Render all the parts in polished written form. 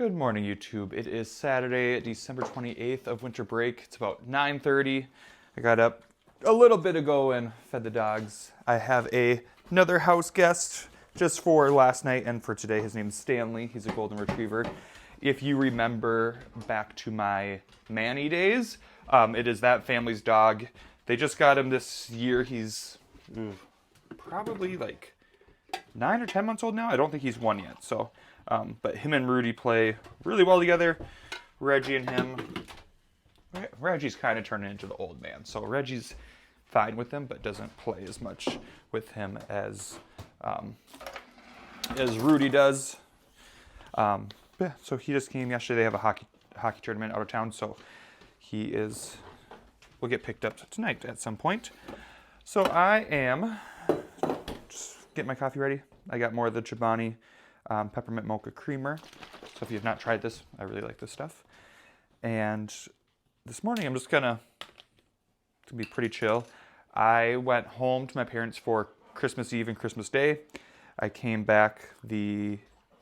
Good morning, YouTube. It is Saturday, December 28th of winter break. It's about 9:30. I got up a little bit ago and fed the dogs. I have another house guest just for last night and for today. His name is Stanley. He's a golden retriever. If you remember back to my Manny days, it is that family's dog. They just got him this year. He's probably like 9 or 10 months old now. I don't think he's one yet. So, but him and Rudy play really well together. Reggie and him. Reggie's kind of turning into the old man. So Reggie's fine with him, but doesn't play as much with him as Rudy does. Yeah, so he just came yesterday. They have a hockey tournament out of town, so will get picked up tonight at some point. So I am just getting my coffee ready. I got more of the Chobani peppermint mocha creamer. So if you have not tried this, I really like this stuff. And this morning I'm just gonna be pretty chill. I went home to my parents for Christmas Eve and Christmas Day. I came back the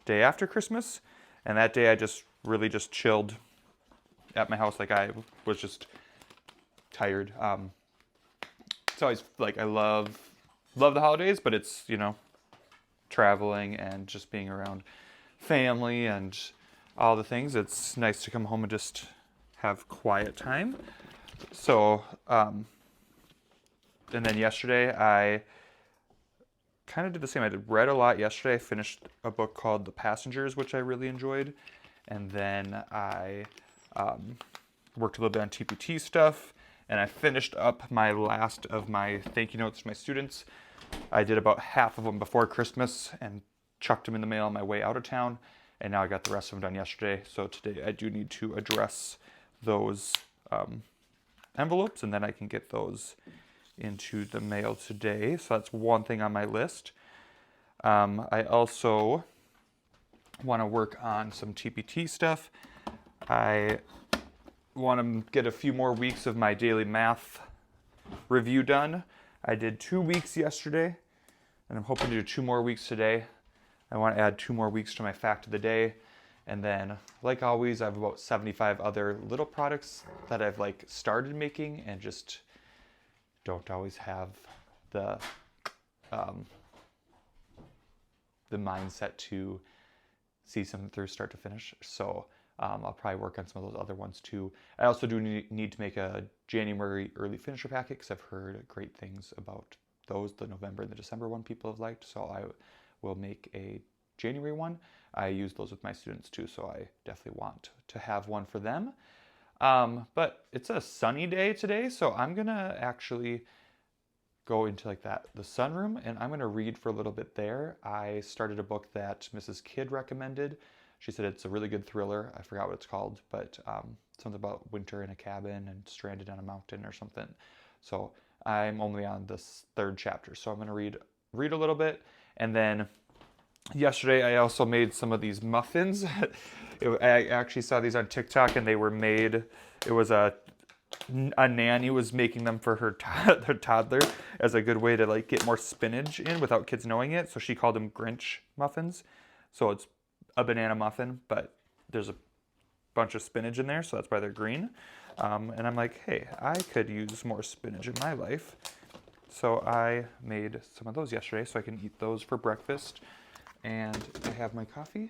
day after Christmas, and that day I just really just chilled at my house. Like I was just tired. It's always like I love the holidays, but it's, traveling and just being around family and all the things. It's nice to come home and just have quiet time. So, and then yesterday I kind of did the same. I read a lot yesterday. I finished a book called The Passengers, which I really enjoyed. And then I worked a little bit on TPT stuff. And I finished up my last of my thank you notes to my students. I did about half of them before Christmas and chucked them in the mail on my way out of town. And now I got the rest of them done yesterday. So today I do need to address those envelopes, and then I can get those into the mail today. So that's one thing on my list. I also want to work on some TPT stuff. I want to get a few more weeks of my daily math review done. I did 2 weeks yesterday, and I'm hoping to do 2 more weeks today. I want to add 2 more weeks to my fact of the day. And then, like always, I have about 75 other little products that I've started making and just don't always have the mindset to see something through start to finish. So I'll probably work on some of those other ones too. I also do need to make a January early finisher packet because I've heard great things about those. The November and the December one people have liked, so I will make a January one. I use those with my students too, so I definitely want to have one for them. But it's a sunny day today, so I'm gonna actually go into the sunroom, and I'm gonna read for a little bit there. I started a book that Mrs. Kidd recommended. She said it's a really good thriller. I forgot what it's called, but something about winter in a cabin and stranded on a mountain or something. So I'm only on this 3rd chapter, so I'm gonna read a little bit, and then yesterday I also made some of these muffins. I actually saw these on TikTok, and they were made. It was a nanny was making them for her toddler as a good way to get more spinach in without kids knowing it. So she called them Grinch muffins. So it's a banana muffin, but there's a bunch of spinach in there, so that's why they're green. And I'm like, hey, I could use more spinach in my life. So I made some of those yesterday, so I can eat those for breakfast. And I have my coffee.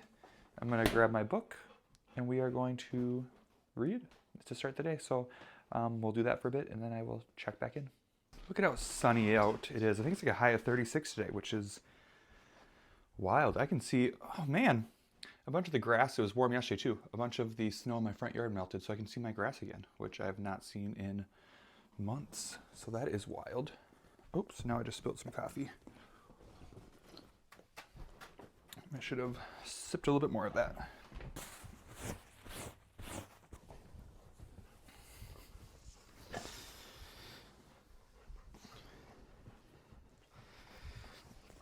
I'm gonna grab my book, and we are going to read to start the day. So we'll do that for a bit, and then I will check back in. Look at how sunny out it is. I think it's like a high of 36 today, which is wild. I can see, oh man, a bunch of the grass, it was warm yesterday too. A bunch of the snow in my front yard melted, so I can see my grass again, which I have not seen in months. So that is wild. Oops, now I just spilled some coffee. I should have sipped a little bit more of that.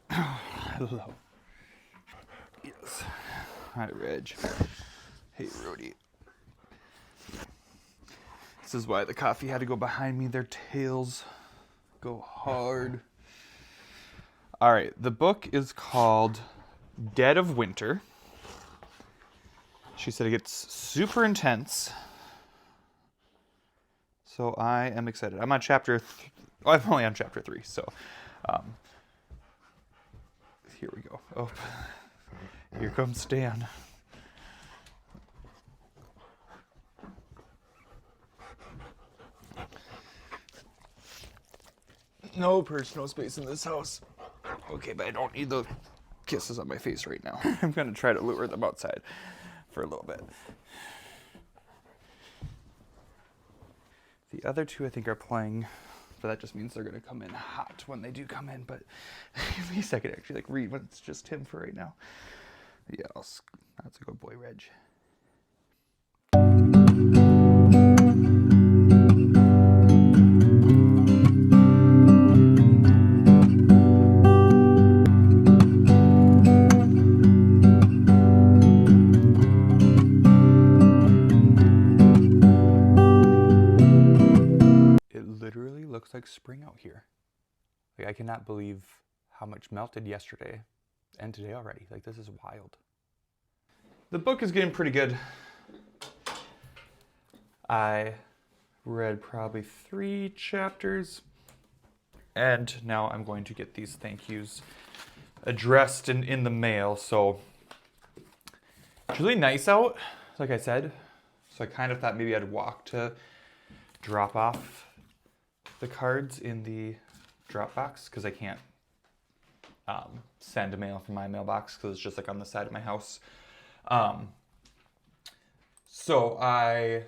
Hello. Yes. Hi, Reg. Hey, Rudy. This is why the coffee had to go behind me. Their tails go hard. All right, the book is called Dead of Winter. She said it gets super intense. So I am excited. I'm on I'm only on chapter 3, so here we go. Oh, here comes Stan. No personal space in this house. Okay, but I don't need the kisses on my face right now. I'm gonna try to lure them outside for a little bit. The other two I think are playing, but that just means they're gonna come in hot when they do come in, but give me a second to actually read when it's just him for right now. Yeah, that's a good boy, Reg. Looks like spring out here. Like, I cannot believe how much melted yesterday and today already. Like, this is wild. The book is getting pretty good. I read probably 3 chapters, and now I'm going to get these thank yous addressed and in the mail. So it's really nice out, like I said. So I kind of thought maybe I'd walk to drop off the cards in the Dropbox, because I can't send a mail from my mailbox because it's just like on the side of my house. So I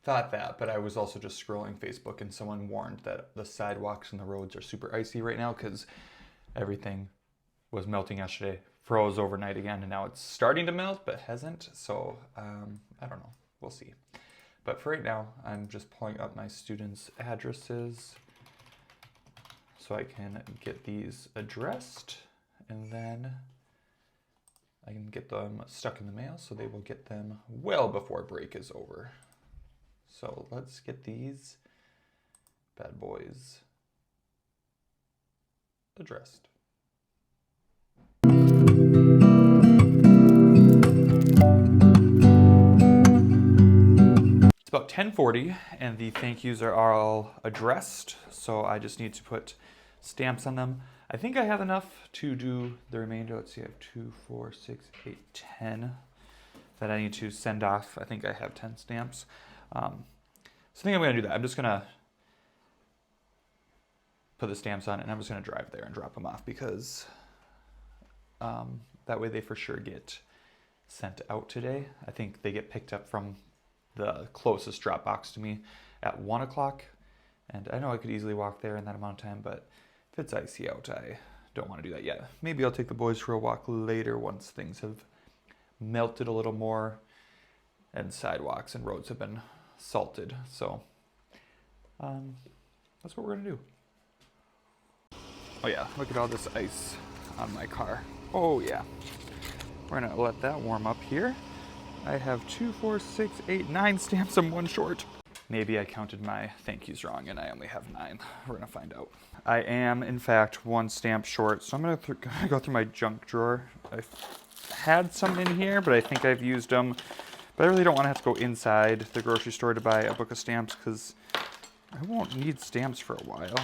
thought that, but I was also just scrolling Facebook and someone warned that the sidewalks and the roads are super icy right now because everything was melting yesterday, froze overnight again, and now it's starting to melt but hasn't. So I don't know, we'll see. But for right now, I'm just pulling up my students' addresses so I can get these addressed, and then I can get them stuck in the mail so they will get them well before break is over. So let's get these bad boys addressed. It's about 10:40 and the thank yous are all addressed, so I just need to put stamps on them. I think I have enough to do the remainder. Let's see, I have 2, 4, 6, 8, 10 that I need to send off. I think I have 10 stamps. So I think I'm going to do that. I'm just going to put the stamps on it, and I'm just going to drive there and drop them off because that way they for sure get sent out today. I think they get picked up from the closest drop box to me at 1 o'clock, and I know I could easily walk there in that amount of time, but if it's icy out, I don't want to do that yet. Maybe I'll take the boys for a walk later once things have melted a little more and sidewalks and roads have been salted. So that's what we're gonna do. Oh yeah, look at all this ice on my car. Oh yeah, we're gonna let that warm up here. I have 2, 4, 6, 8, 9 stamps. I'm 1 short. Maybe I counted my thank yous wrong and I only have 9. We're gonna find out. I am, in fact, 1 stamp short, so I'm gonna go through my junk drawer. I've had some in here, but I think I've used them. But I really don't want to have to go inside the grocery store to buy a book of stamps because I won't need stamps for a while.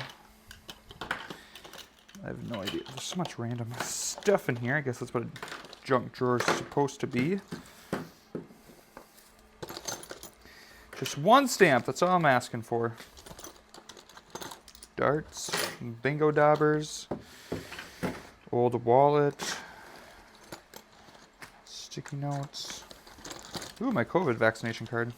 I have no idea. There's so much random stuff in here. I guess that's what a junk drawer is supposed to be. Just 1 stamp, that's all I'm asking for. Darts, bingo daubers, old wallet, sticky notes. Ooh, my COVID vaccination card.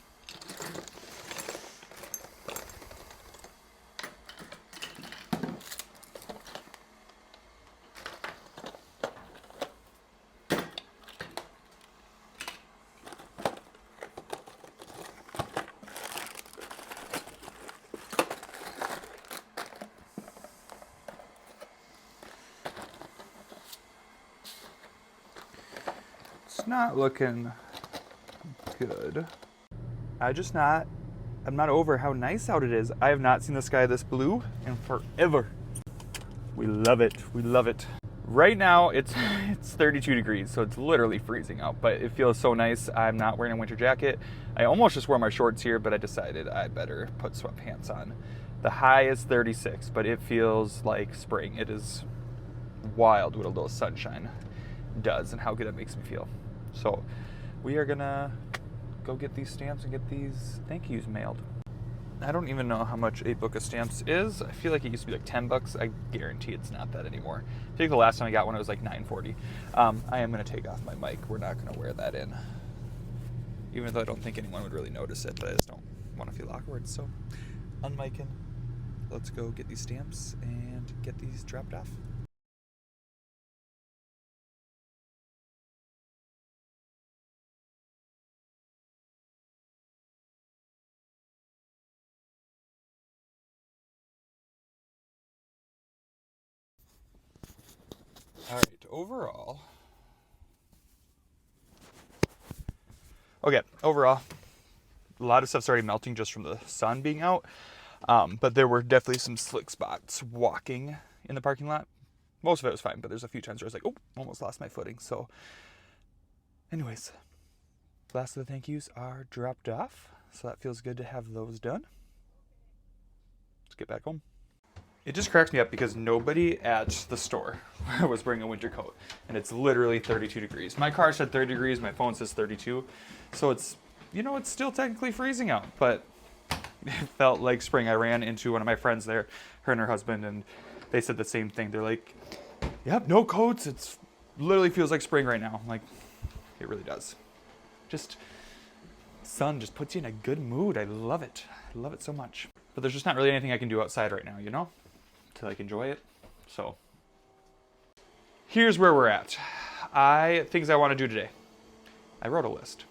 It's not looking good. I'm not over how nice out it is. I have not seen the sky this blue in forever. We love it. We love it. Right now it's it's 32 degrees, so it's literally freezing out, but it feels so nice. I'm not wearing a winter jacket. I almost just wore my shorts here, but I decided I better put sweatpants on. The high is 36, but it feels like spring. It is wild what a little sunshine does and how good it makes me feel. So we are gonna go get these stamps and get these thank yous mailed. I don't even know how much a book of stamps is. I feel like it used to be like 10 bucks. I guarantee it's not that anymore. I think the last time I got one it was like $9.40. I am gonna take off my mic. We're not gonna wear that in. Even though I don't think anyone would really notice it, but I just don't want to feel awkward. So unmicing. Let's go get these stamps and get these dropped off. All right, overall. Okay, overall, a lot of stuff's already melting just from the sun being out. But there were definitely some slick spots walking in the parking lot. Most of it was fine, but there's a few times where I was like, oh, almost lost my footing. So, anyways, last of the thank yous are dropped off. So that feels good to have those done. Let's get back home. It just cracks me up because nobody at the store was wearing a winter coat. And it's literally 32 degrees. My car said 30 degrees, my phone says 32. So it's, it's still technically freezing out, but it felt like spring. I ran into one of my friends there, her and her husband, and they said the same thing. They're like, yep, no coats. It's literally feels like spring right now. I'm like, it really does. Just sun just puts you in a good mood. I love it. I love it so much. But there's just not really anything I can do outside right now, to like enjoy it. So here's where we're at. Things I want to do today. I wrote a list.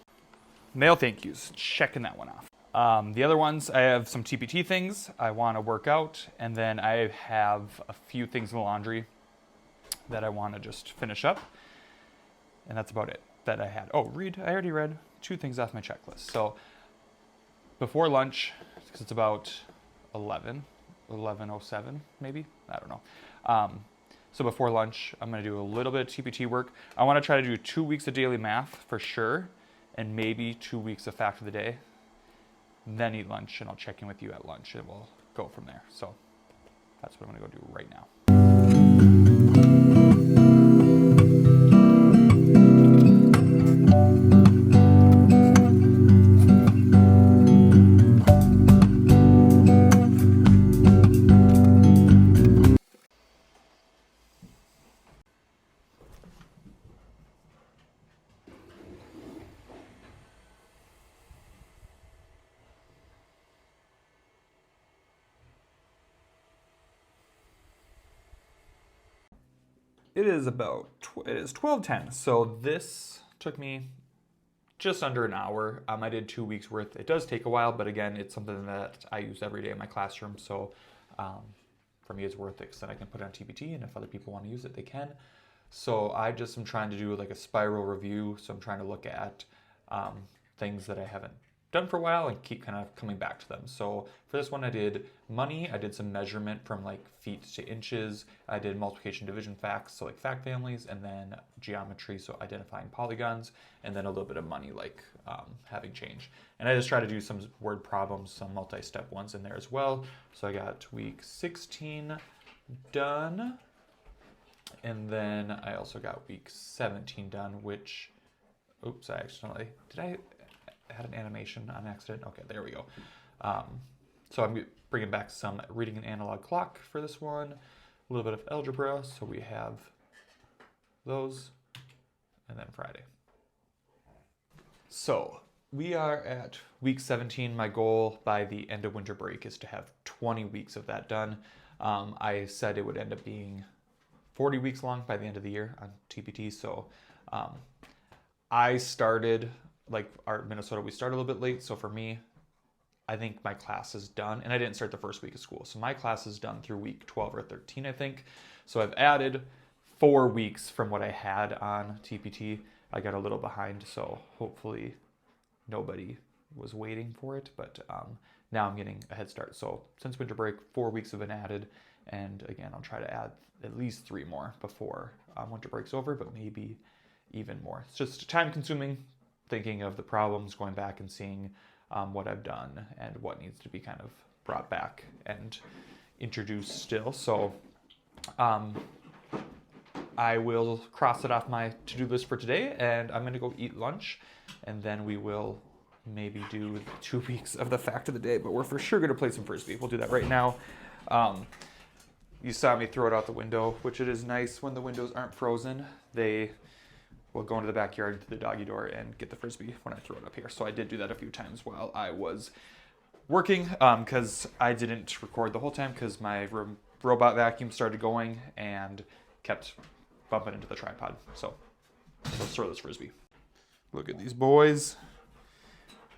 Mail thank yous, checking that one off. The other ones, I have some TPT things I want to work out, and then I have a few things in the laundry that I want to just finish up, and that's about it that I had. Oh, I already read 2 things off my checklist. So before lunch, because it's about 11:07 maybe, I don't know. So before lunch, I'm going to do a little bit of TPT work. I want to try to do 2 weeks of daily math for sure, and maybe 2 weeks of fact of the day. Then eat lunch, and I'll check in with you at lunch, and we'll go from there. So that's what I'm going to go do right now. It is 12:10. So this took me just under an hour. I did 2 weeks worth. It does take a while, but again, it's something that I use every day in my classroom. So for me, it's worth it because then I can put it on TPT, and if other people want to use it, they can. So I just am trying to do like a spiral review. So I'm trying to look at things that I haven't done for a while and keep kind of coming back to them. So for this one, I did money. I did some measurement from like feet to inches. I did multiplication, division, facts, so like fact families, and then geometry, so identifying polygons, and then a little bit of money, like having change. And I just try to do some word problems, some multi-step ones in there as well. So I got week 16 done. And then I also got week 17 done, which, oops, I accidentally, did I add an animation on accident? Okay, there we go. So I'm bringing back some reading an analog clock for this one, a little bit of algebra, so we have those, and then Friday. So we are at week 17. My goal by the end of winter break is to have 20 weeks of that done. I said it would end up being 40 weeks long by the end of the year on TPT. So I started, like Art Minnesota, we started a little bit late. So for me, I think my class is done. And I didn't start the first week of school. So my class is done through week 12 or 13, I think. So I've added 4 weeks from what I had on TPT. I got a little behind, so hopefully nobody was waiting for it. But now I'm getting a head start. So since winter break, 4 weeks have been added. And again, I'll try to add at least 3 more before winter break's over, but maybe even more. It's just time consuming, thinking of the problems, going back and seeing what I've done and what needs to be kind of brought back and introduced still. So I will cross it off my to-do list for today, and I'm gonna go eat lunch, and then we will maybe do 2 weeks of the fact of the day, but we're for sure gonna play some Frisbee. We'll do that right now. You saw me throw it out the window, which it is nice when the windows aren't frozen. They will go into the backyard to the doggy door and get the Frisbee when I throw it up here. So I did do that a few times while I was working, because I didn't record the whole time because my robot vacuum started going and kept bumping into the tripod. So let's throw this Frisbee. Look at these boys.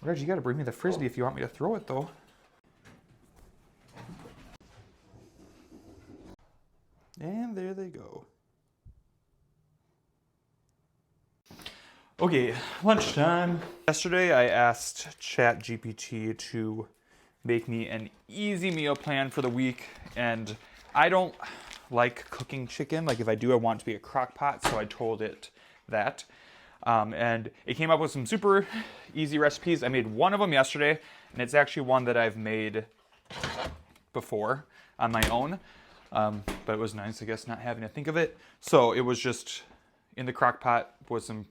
Reg, you gotta bring me the Frisbee if you want me to throw it though. And there they go. Okay, lunchtime. Yesterday I asked ChatGPT to make me an easy meal plan for the week, and I don't like cooking chicken. Like if I do, I want it to be a crock pot, so I told it that. And it came up with some super easy recipes. I made one of them yesterday, and it's actually one that I've made before on my own. But it was nice, I guess, not having to think of it. So it was just in the crock pot with some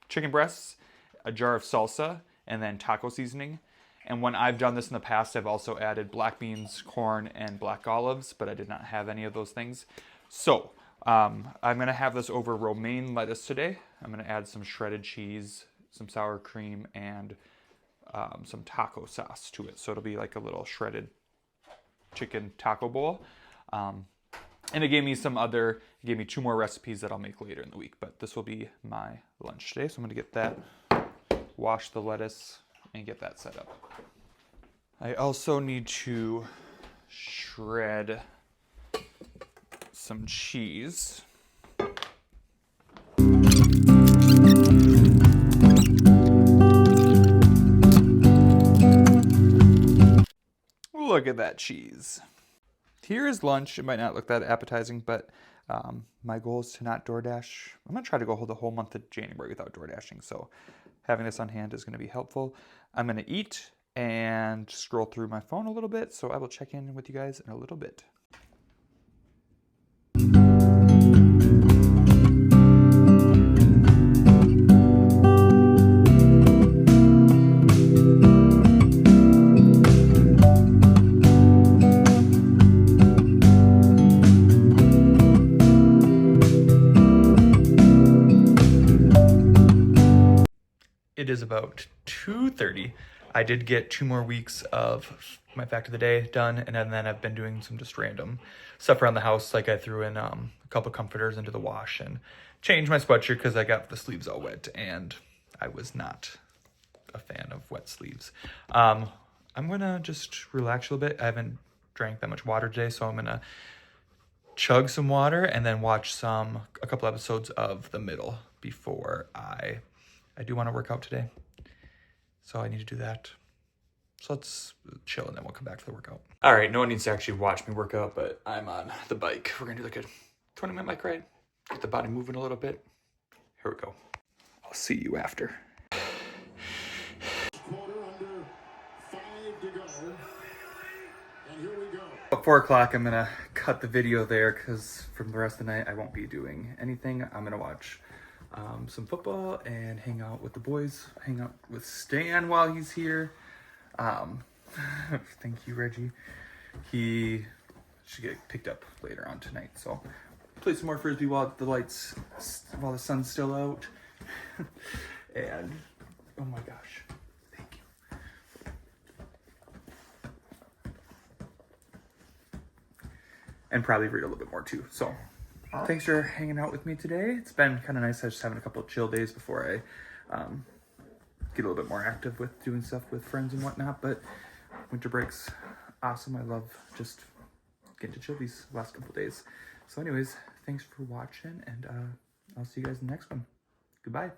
chicken breasts, a jar of salsa, and then taco seasoning. And when I've done this in the past, I've also added black beans, corn, and black olives, but I did not have any of those things. So I'm gonna have this over romaine lettuce today. I'm gonna add some shredded cheese, some sour cream, and some taco sauce to it. So it'll be like a little shredded chicken taco bowl. And it gave me 2 more recipes that I'll make later in the week, but this will be my lunch today. So I'm gonna get that, wash the lettuce, and get that set up. I also need to shred some cheese. Look at that cheese. Here is lunch. It might not look that appetizing, but my goal is to not DoorDash. I'm gonna try to go the whole month of January without DoorDashing, so having this on hand is gonna be helpful. I'm gonna eat and scroll through my phone a little bit, so I will check in with you guys in a little bit. It is about 2:30. I did get 2 more weeks of my fact of the day done, and then I've been doing some just random stuff around the house. Like I threw in a couple comforters into the wash and changed my sweatshirt because I got the sleeves all wet, and I was not a fan of wet sleeves. I'm gonna just relax a little bit. I haven't drank that much water today, so I'm gonna chug some water and then watch a couple episodes of The Middle before I do want to work out today. So I need to do that. So let's chill and then we'll come back to the workout. All right, no one needs to actually watch me work out, but I'm on the bike. We're gonna do like a 20-minute bike ride. Get the body moving a little bit. Here we go. I'll see you after. Quarter under 5 to go. And here we go. At 4 o'clock, I'm gonna cut the video there because from the rest of the night, I won't be doing anything. I'm gonna watch some football and hang out with the boys, hang out with Stan while he's here. Thank you, Reggie. He should get picked up later on tonight, so play some more Frisbee while the sun's still out. And oh my gosh, thank you. And probably read a little bit more too. So thanks for hanging out with me today. It's been kind of nice. I was just having a couple of chill days before I get a little bit more active with doing stuff with friends and whatnot. But winter break's awesome. I love just getting to chill these last couple of days. So anyways, thanks for watching, and I'll see you guys in the next one. Goodbye.